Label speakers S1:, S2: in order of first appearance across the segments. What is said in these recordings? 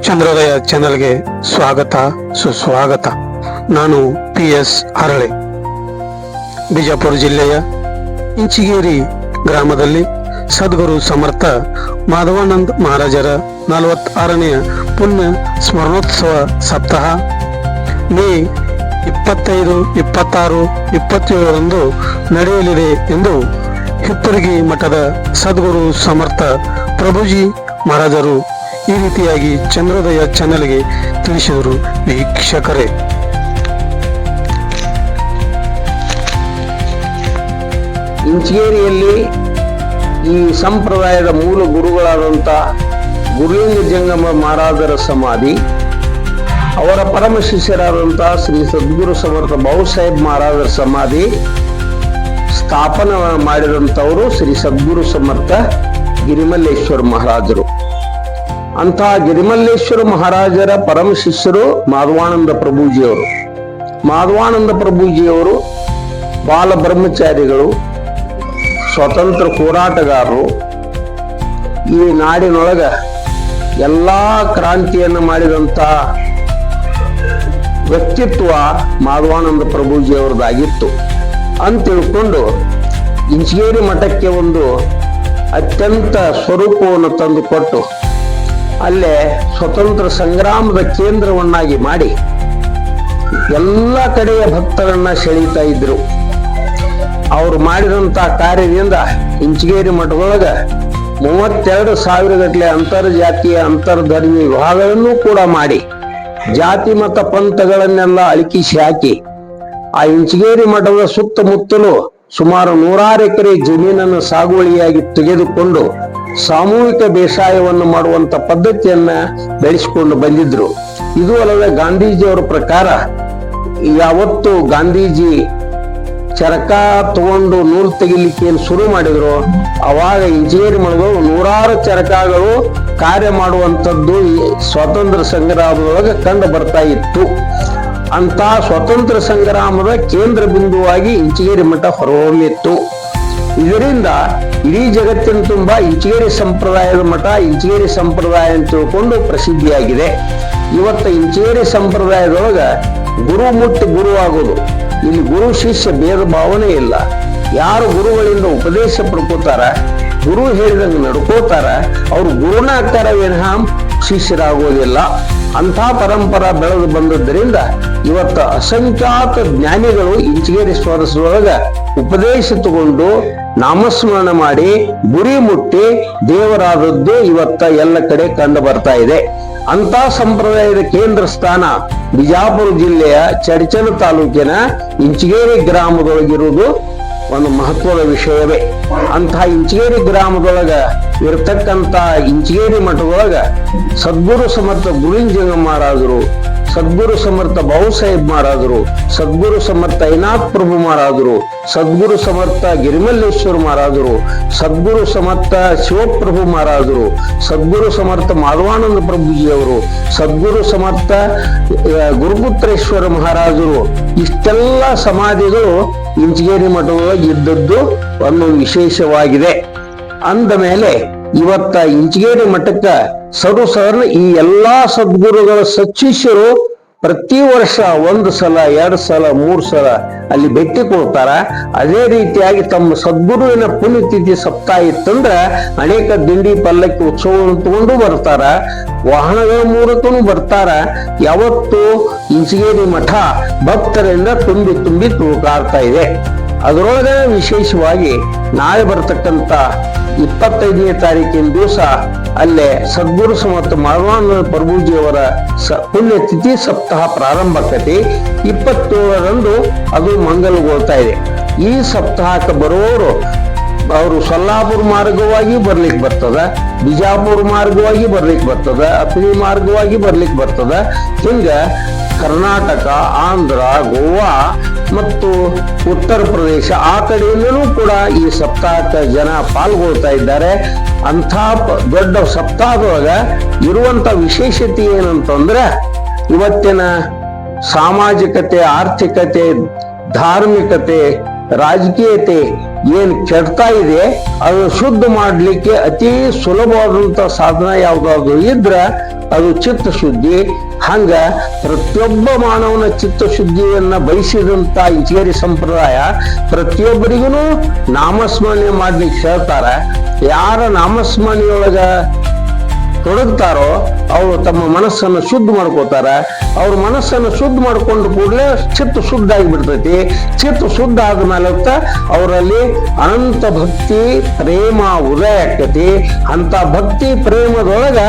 S1: ಚಂದ್ರೋದಯ ಚಾನೆಲ್ಗೆ ಸ್ವಾಗತ ಸುಸ್ವಾಗತ. ನಾನು PS ಹರಳೆ. ಬಿಜಾಪುರ ಜಿಲ್ಲೆಯ ಇಂಚಿಗೇರಿ ಗ್ರಾಮದಲ್ಲಿ ಸದ್ಗುರು ಸಮರ್ಥ ಮಾಧವಾನಂದ ಮಹಾರಾಜರ 46ನೇ ಪುಣ್ಯ ಸ್ಮರಣೋತ್ಸವ ಸಪ್ತಾಹ ಮೇ 25, 26, 27ರಂದು ನಡೆಯಲಿದೆ ಎಂದು ಹಿಪ್ಪರಗಿ ಮಠದ ಸದ್ಗುರು ಸಮರ್ಥ ಪ್ರಭುಜಿ ಮಹಾರಾಜರು ಈ ರೀತಿಯಾಗಿ ಚಂದ್ರೋದಯ ಚಾನೆಲ್ಗೆ ತಿಳಿಸಿದರು. ವೀಕ್ಷಕರೇ,
S2: ಇಂಚಿಗೇರಿಯಲ್ಲಿ ಈ ಸಂಪ್ರದಾಯದ ಮೂಲ ಗುರುಗಳಾದಂಥ ಗುರುಲಿಂಗ ಜಂಗಮ ಮಹಾರಾಜರ ಸಮಾಧಿ, ಅವರ ಪರಮ ಶಿಷ್ಯರಾದಂಥ ಶ್ರೀ ಸದ್ಗುರು ಸಮರ್ಥ ಬಾಬುಸಾಹೇಬ್ ಮಹಾರಾಜರ ಸಮಾಧಿ ಸ್ಥಾಪನೆ ಮಾಡಿದಂಥವರು ಶ್ರೀ ಸದ್ಗುರು ಸಮರ್ಥ ಗಿರಿಮಲ್ಲೇಶ್ವರ ಮಹಾರಾಜರು. ಅಂತಹ ಗಿರಿಮಲ್ಲೇಶ್ವರ ಮಹಾರಾಜರ ಪರಮ ಶಿಷ್ಯರು ಮಾಧವಾನಂದ ಪ್ರಭುಜಿಯವರು. ಮಾಧವಾನಂದ ಪ್ರಭುಜಿಯವರು ಬಾಲ ಬ್ರಹ್ಮಚಾರಿಗಳು, ಸ್ವತಂತ್ರ ಹೋರಾಟಗಾರರು. ಈ ನಾಡಿನೊಳಗ ಎಲ್ಲಾ ಕ್ರಾಂತಿಯನ್ನು ಮಾಡಿದಂತ ವ್ಯಕ್ತಿತ್ವ ಮಾಧವಾನಂದ ಪ್ರಭುಜಿಯವರದಾಗಿತ್ತು ಅಂತ ತಿಳ್ಕೊಂಡು ಇಂಚಿಗೇರಿ ಮಠಕ್ಕೆ ಒಂದು ಅತ್ಯಂತ ಸ್ವರೂಪವನ್ನು ತಂದುಕೊಟ್ಟು ಅಲ್ಲೇ ಸ್ವತಂತ್ರ ಸಂಗ್ರಾಮದ ಕೇಂದ್ರವನ್ನಾಗಿ ಮಾಡಿ ಎಲ್ಲ ಕಡೆಯ ಭಕ್ತರನ್ನ ಸೆಳೀತಾ ಇದ್ರು. ಅವರು ಮಾಡಿದಂತ ಕಾರ್ಯದಿಂದ ಇಂಚಿಗೇರಿ ಮಠದೊಳಗ 32,000 ಗಟ್ಟಲೆ ಅಂತರ್ಜಾತೀಯ ಅಂತರ್ಧರ್ಮಿ ವಿವಾಹಗಳನ್ನು ಕೂಡ ಮಾಡಿ ಜಾತಿ ಮತ ಪಂಥಗಳನ್ನೆಲ್ಲ ಅಳಿಕಿಸಿ ಹಾಕಿ ಆ ಇಂಚಿಗೇರಿ ಮಠದ ಸುತ್ತಮುತ್ತಲು ಸುಮಾರು 100 ಎಕರೆ ಜಮೀನನ್ನು ಸಾಗುವಳಿಯಾಗಿ ತೆಗೆದುಕೊಂಡು ಸಾಮೂಹಿಕ ಬೇಸಾಯವನ್ನು ಮಾಡುವಂತ ಪದ್ಧತಿಯನ್ನ ಬೆಳೆಸಿಕೊಂಡು ಬಂದಿದ್ರು. ಇದು ಅಲ್ಲದೆ ಗಾಂಧೀಜಿಯವರ ಪ್ರಕಾರ ಯಾವತ್ತು ಗಾಂಧೀಜಿ ಚರಕ ತಗೊಂಡು ನೂಲು ತೆಗಿಲಿಕ್ಕೆ ಏನು ಶುರು ಮಾಡಿದ್ರು, ಅವಾಗ ಇಂಜಿನಿಯರ್ ಮಠಗಳು 100 ಚರಕಗಳು ಕಾರ್ಯ ಮಾಡುವಂಥದ್ದು ಸ್ವಾತಂತ್ರ್ಯ ಸಂಗ್ರಾಮದೊಳಗೆ ಕಂಡು ಬರ್ತಾ ಇತ್ತು. ಅಂತ ಸ್ವತಂತ್ರ ಸಂಗ್ರಾಮದ ಕೇಂದ್ರ ಬಿಂದುವಾಗಿ ಇಂಚಿಗೇರಿ ಮಠ ಹೊರಹೊಮ್ಮಿತ್ತು. ಇದರಿಂದ ಇಡೀ ಜಗತ್ತಿನ ತುಂಬಾ ಇಂಚಿಗೇರಿ ಸಂಪ್ರದಾಯದ ಮಠ, ಇಂಚಿಗೇರಿ ಸಂಪ್ರದಾಯ ಅಂತ ತಿಳ್ಕೊಂಡು ಪ್ರಸಿದ್ಧಿಯಾಗಿದೆ. ಇವತ್ತು ಇಂಚಿಗೇರಿ ಸಂಪ್ರದಾಯದೊಳಗ ಗುರು ಮುಟ್ಟಿ ಗುರು ಆಗೋದು, ಇಲ್ಲಿ ಗುರು ಶಿಷ್ಯ ಭೇದ ಭಾವನೆ ಇಲ್ಲ. ಯಾರು ಗುರುಗಳಿಂದ ಉಪದೇಶ ಪಡ್ಕೋತಾರ, ಗುರು ಹೇಳಿದಂಗೆ ನಡ್ಕೋತಾರ, ಅವ್ರು ಗುರುನ ಆಗ್ತಾರ ವಿನಃ ಶಿಷ್ಯರಾಗೋದಿಲ್ಲ. ಅಂಥ ಪರಂಪರ ಬೆಳೆದು ಬಂದದ್ದರಿಂದ ಇವತ್ತು ಅಸಂಖ್ಯಾತ ಜ್ಞಾನಿಗಳು ಇಂಚಿಗೇರಿ ಸ್ವರಸದೊಳಗ ಉಪದೇಶ ತಗೊಂಡು ನಾಮಸ್ಮರಣ ಮಾಡಿ ಗುರಿ ಮುಟ್ಟಿ ದೇವರಾದದ್ದು ಇವತ್ತ ಎಲ್ಲ ಕಡೆ ಕಂಡು ಬರ್ತಾ ಇದೆ. ಅಂತ ಸಂಪ್ರದಾಯದ ಕೇಂದ್ರ ಸ್ಥಾನ ಬಿಜಾಪುರ ಜಿಲ್ಲೆಯ ಚಡಚಣ ತಾಲೂಕಿನ ಇಂಚಿಗೇರಿ ಗ್ರಾಮದೊಳಗಿರುವುದು ಒಂದು ಮಹತ್ವದ ವಿಷಯವೇ. ಅಂತಹ ಇಂಚಿಗೇರಿ ಗ್ರಾಮದೊಳಗ ಇರತಕ್ಕಂತ ಇಂಚಿಗೇರಿ ಮಠದೊಳಗ ಸದ್ಗುರು ಸಮರ್ಥ ಗುರುಲಿಂಗ ಜಂಗಮ ಮಹಾರಾಜರು, ಸದ್ಗುರು ಸಮರ್ಥ ಬಾಬುಸಾಹೇಬ್ ಮಹಾರಾಜರು, ಸದ್ಗುರು ಸಮರ್ಥ ಐನಾಥ್ ಪ್ರಭು ಮಹಾರಾಜರು, ಸದ್ಗುರು ಸಮರ್ಥ ಗಿರಿಮಲ್ಲೇಶ್ವರ ಮಹಾರಾಜರು, ಸದ್ಗುರು ಸಮರ್ಥ ಶಿವಪ್ರಭು ಮಹಾರಾಜರು, ಸದ್ಗುರು ಸಮರ್ಥ ಮಾಧವಾನಂದ ಪ್ರಭುಜಿಯವರು, ಸದ್ಗುರು ಸಮರ್ಥ ಗುರುಪುತ್ರೇಶ್ವರ ಮಹಾರಾಜರು, ಇಷ್ಟೆಲ್ಲ ಸಮಾಧಿಗಳು ಇಂಚಿಗೇರಿ ಮಠದೊಳಗೆ ಇದ್ದದ್ದು ಒಂದು ವಿಶೇಷವಾಗಿದೆ. ಅಂದ ಮೇಲೆ ಇವತ್ತ ಇಂಚಿಗೇರಿ ಮಠಕ್ಕ ಸರ್ವಸಾಧಾರಣ ಈ ಎಲ್ಲಾ ಸದ್ಗುರುಗಳ ಸಚ್ಚಿಷ್ಯರು ಪ್ರತಿ ವರ್ಷ 1 ಸಲ 2 ಸಲ 3 ಸಲ ಅಲ್ಲಿ ಭೇಟಿ ಕೊಡ್ತಾರ. ಅದೇ ರೀತಿಯಾಗಿ ತಮ್ಮ ಸದ್ಗುರುವಿನ ಪುಣ್ಯತಿಥಿ ಸಪ್ತಾಹ ಇತ್ತಂದ್ರ ಅನೇಕ ದಿಂಡಿ ಪಲ್ಲಕ್ಕಿ ಉತ್ಸವವನ್ನು ತಗೊಂಡು ಬರ್ತಾರ, ವಾಹನಗಳ ಮೂಲಕನೂ ಬರ್ತಾರ. ಯಾವತ್ತು ಇಂಚಿಗೇರಿ ಮಠ ಭಕ್ತರಿಂದ ತುಂಬಿ ತುಂಬಿ ತೂಕಾಡ್ತಾ ಇದೆ. ಅದರೊಳಗೆ ವಿಶೇಷವಾಗಿ ನಾಳೆ ಬರ್ತಕ್ಕಂಥ 25ನೇ ತಾರೀಕಿನ ದಿವಸ ಅಲ್ಲೇ ಸದ್ಗುರು ಸಮರ್ಥ ಮಾಧವಾನಂದ ಪ್ರಭುಜಿಯವರ ಪುಣ್ಯತಿಥಿ ಸಪ್ತಾಹ ಪ್ರಾರಂಭ ಆಕತಿ. 27ರಂದು ಅದು ಮಂಗಲಗೊಳ್ತಾ ಇದೆ. ಈ ಸಪ್ತಾಹಕ್ಕೆ ಬರುವವರು ಅವರು ಸೊಲ್ಲಾಪುರ ಮಾರ್ಗವಾಗಿ ಬರ್ಲಿಕ್ಕೆ ಬರ್ತದ, ಬಿಜಾಪುರ ಮಾರ್ಗವಾಗಿ ಬರ್ಲಿಕ್ಕೆ ಬರ್ತದ, ಅಥಣಿ ಮಾರ್ಗವಾಗಿ ಬರ್ಲಿಕ್ಕೆ ಬರ್ತದ. ಹಿಂಗ ಕರ್ನಾಟಕ, ಆಂಧ್ರ, ಗೋವಾ ಮತ್ತು ಉತ್ತರ ಪ್ರದೇಶ ಆ ಕಡೆಯಿಂದಲೂ ಕೂಡ ಈ ಸಪ್ತಾಹಕ್ಕೆ ಜನ ಪಾಲ್ಗೊಳ್ತಾ ಇದ್ದಾರೆ. ಅಂಥ ದೊಡ್ಡ ಸಪ್ತಾಹದೊಳಗ ಇರುವಂತ ವಿಶೇಷತೆ ಏನಂತಂದ್ರೆ ಇವತ್ತಿನ ಸಾಮಾಜಿಕತೆ, ಆರ್ಥಿಕತೆ, ಧಾರ್ಮಿಕತೆ, ರಾಜಕೀಯತೆ ಏನ್ ಕೆಡ್ತಾ ಇದೆ ಅದು ಶುದ್ಧ ಮಾಡ್ಲಿಕ್ಕೆ ಅತಿ ಸುಲಭವಾದಂತ ಸಾಧನ ಯಾವ್ದಾದ್ರು ಇದ್ರ ಅದು ಚಿತ್ತಶುದ್ಧಿ. ಹಂಗ ಪ್ರತಿಯೊಬ್ಬ ಮಾನವನ ಚಿತ್ತಶುದ್ಧಿಯನ್ನ ಬಯಸಿದಂತ ಇಂಚಗೇರಿ ಸಂಪ್ರದಾಯ ಪ್ರತಿಯೊಬ್ಬರಿಗೂ ನಾಮಸ್ಮರಣೆ ಮಾಡ್ಲಿಕ್ಕೆ ಹೇಳ್ತಾರ. ಯಾರ ನಾಮಸ್ಮರಣೆಯೊಳಗ ತೊಡಗ್ತಾರೋ ಅವರು ತಮ್ಮ ಮನಸ್ಸನ್ನು ಶುದ್ಧ ಮಾಡ್ಕೋತಾರ. ಅವ್ರ ಮನಸ್ಸನ್ನು ಶುದ್ಧ ಮಾಡ್ಕೊಂಡು ಕೂಡಲೇ ಚಿತ್ತ ಶುದ್ಧ ಆಗಿಬಿಡ್ತೈತಿ. ಚಿತ್ತ ಶುದ್ಧ ಆದ್ಮೇಲೆ ಅವರಲ್ಲಿ ಅನಂತ ಭಕ್ತಿ ಪ್ರೇಮ ಉದಯ ಆಕತಿ. ಅಂತ ಭಕ್ತಿ ಪ್ರೇಮದೊಳಗ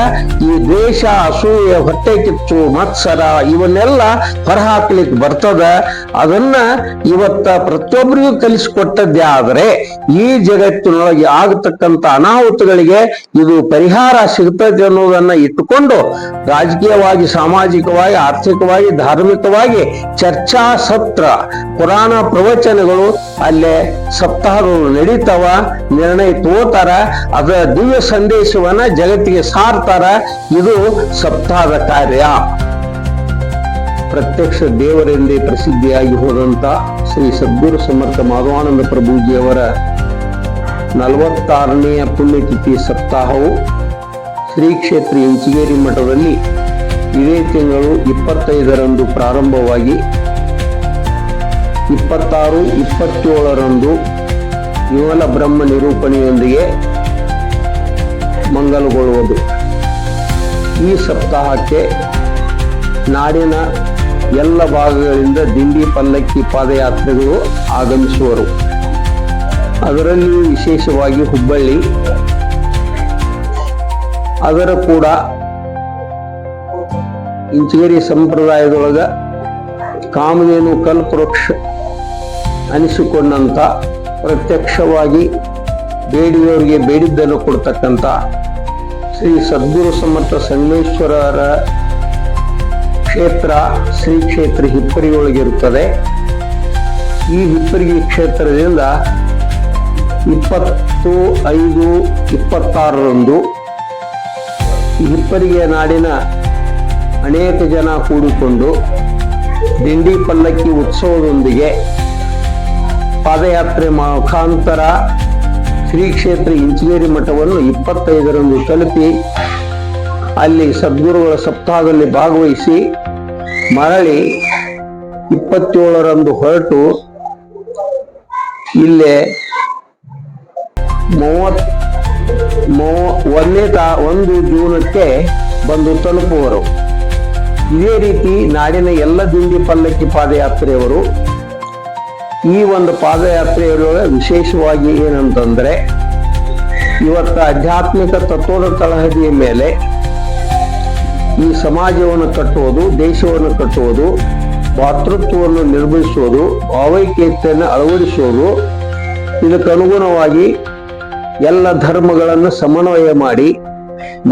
S2: ಈ ದ್ವೇಷ, ಅಸೂಯೆ, ಹೊಟ್ಟೆ ಕಿಚ್ಚು, ಮತ್ಸರ ಇವನ್ನೆಲ್ಲ ಹೊರಹಾಕ್ಲಿಕ್ಕೆ ಬರ್ತದ. ಅದನ್ನ ಇವತ್ತ ಪ್ರತಿಯೊಬ್ಬರಿಗೂ ಕಲಿಸಿಕೊಟ್ಟದ್ದೇ ಆದರೆ ಈ ಜಗತ್ತಿನೊಳಗೆ ಆಗತಕ್ಕಂತ ಅನಾಹುತಗಳಿಗೆ ಇದು ಪರಿಹಾರ ಸಿಗ್ತದೆ ಅನ್ನೋದನ್ನ ಇಟ್ಟುಕೊಂಡು ರಾಜಕೀಯವಾಗಿ, ಸಾಮಾಜಿಕವಾಗಿ, ಆರ್ಥಿಕವಾಗಿ, ಧಾರ್ಮಿಕವಾಗಿ ಚರ್ಚಾ ಸತ್ರ, ಪುರಾಣ ಪ್ರವಚನಗಳು ಅಲ್ಲೇ ಸಪ್ತಾಹಗಳು ನಡೀತಾವ. ನಿರ್ಣಯ ತಗೋತಾರ. ಅದರ ದಿವ್ಯ ಸಂದೇಶವನ್ನ ಜಗತ್ತಿಗೆ ಸಾರ್ತಾರ. ಇದು ಸಪ್ತಾಹದ ಕಾರ್ಯ. ಪ್ರತ್ಯಕ್ಷ ದೇವರೆಂದೇ ಪ್ರಸಿದ್ಧಿಯಾಗಿ ಹೋದಂತ ಶ್ರೀ ಸದ್ಗುರು ಸಮರ್ಥ ಮಾಧವಾನಂದ ಪ್ರಭುಜಿಯವರ 46ನೆಯ ಪುಣ್ಯತಿಥಿ ಸಪ್ತಾಹವು ಶ್ರೀ ಕ್ಷೇತ್ರ ಇಂಚಿಗೇರಿ ಮಠದಲ್ಲಿ ಇದೇ ತಿಂಗಳು 25ರಂದು ಪ್ರಾರಂಭವಾಗಿ 26, 27ರಂದು ವಿಮಲ ಬ್ರಹ್ಮ ನಿರೂಪಣೆಯೊಂದಿಗೆ ಮಂಗಲಗೊಳ್ಳುವುದು. ಈ ಸಪ್ತಾಹಕ್ಕೆ ನಾಡಿನ ಎಲ್ಲ ಭಾಗಗಳಿಂದ ದಿಂಡಿ, ಪಲ್ಲಕ್ಕಿ, ಪಾದಯಾತ್ರೆಗಳು ಆಗಮಿಸುವರು. ಅದರಲ್ಲಿಯೂ ವಿಶೇಷವಾಗಿ ಹುಬ್ಬಳ್ಳಿ, ಅದರ ಕೂಡ ಇಂಚಗೇರಿ ಸಂಪ್ರದಾಯದೊಳಗ ಕಾಮಧೇನು ಕಲ್ಪವೃಕ್ಷ ಅನಿಸಿಕೊಂಡಂತ, ಪ್ರತ್ಯಕ್ಷವಾಗಿ ಬೇಡಿದವರಿಗೆ ಬೇಡಿದ್ದನ್ನು ಕೊಡ್ತಕ್ಕಂಥ ಶ್ರೀ ಸದ್ಗುರು ಸಮರ್ಥ ಸಂಗಮೇಶ್ವರರ ಕ್ಷೇತ್ರ ಶ್ರೀ ಕ್ಷೇತ್ರ ಹಿಪ್ಪರಿಯೊಳಗಿರುತ್ತದೆ. ಈ ಹಿಪ್ಪರಿಗಿ ಕ್ಷೇತ್ರದಿಂದ 25, 26ರಂದು ಹಿಪ್ಪರಿಗೆ ನಾಡಿನ ಅನೇಕ ಜನ ಕೂಡಿಕೊಂಡು ದಿಂಡಿ ಪಲ್ಲಕ್ಕಿ ಉತ್ಸವದೊಂದಿಗೆ ಪಾದಯಾತ್ರೆ ಮುಖಾಂತರ ಶ್ರೀ ಕ್ಷೇತ್ರ ಇಂಚಿಗೇರಿ ಮಠವನ್ನು 25ರಂದು ತಲುಪಿ ಅಲ್ಲಿ ಸದ್ಗುರುಗಳ ಸಪ್ತಾಹದಲ್ಲಿ ಭಾಗವಹಿಸಿ ಮರಳಿ 27ರಂದು ಹೊರಟು ಇಲ್ಲೇ 1 ಜೂನಕ್ಕೆ ಬಂದು ತಲುಪುವರು. ಇದೇ ರೀತಿ ನಾಡಿನ ಎಲ್ಲ ದಿಂಡಿ ಪಲ್ಲಕ್ಕಿ ಪಾದಯಾತ್ರೆಯವರು ಈ ಒಂದು ಪಾದಯಾತ್ರೆಯೊಳಗೆ ವಿಶೇಷವಾಗಿ ಏನಂತಂದ್ರೆ ಇವತ್ತ ಆಧ್ಯಾತ್ಮಿಕ ತತ್ವದ ತಳಹದಿಯ ಮೇಲೆ ಈ ಸಮಾಜವನ್ನು ಕಟ್ಟುವುದು, ದೇಶವನ್ನು ಕಟ್ಟುವುದು, ಭಾತೃತ್ವವನ್ನು ನಿರ್ಮಿಸುವುದು, ಭಾವೈಕ್ಯತೆಯನ್ನು ಅಳವಡಿಸುವುದು, ಇದಕ್ಕನುಗುಣವಾಗಿ ಎಲ್ಲ ಧರ್ಮಗಳನ್ನು ಸಮನ್ವಯ ಮಾಡಿ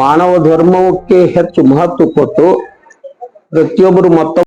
S2: ಮಾನವ ಧರ್ಮಕ್ಕೆ ಹೆಚ್ಚು ಮಹತ್ವ ಕೊಟ್ಟು ಪ್ರತಿಯೊಬ್ಬರು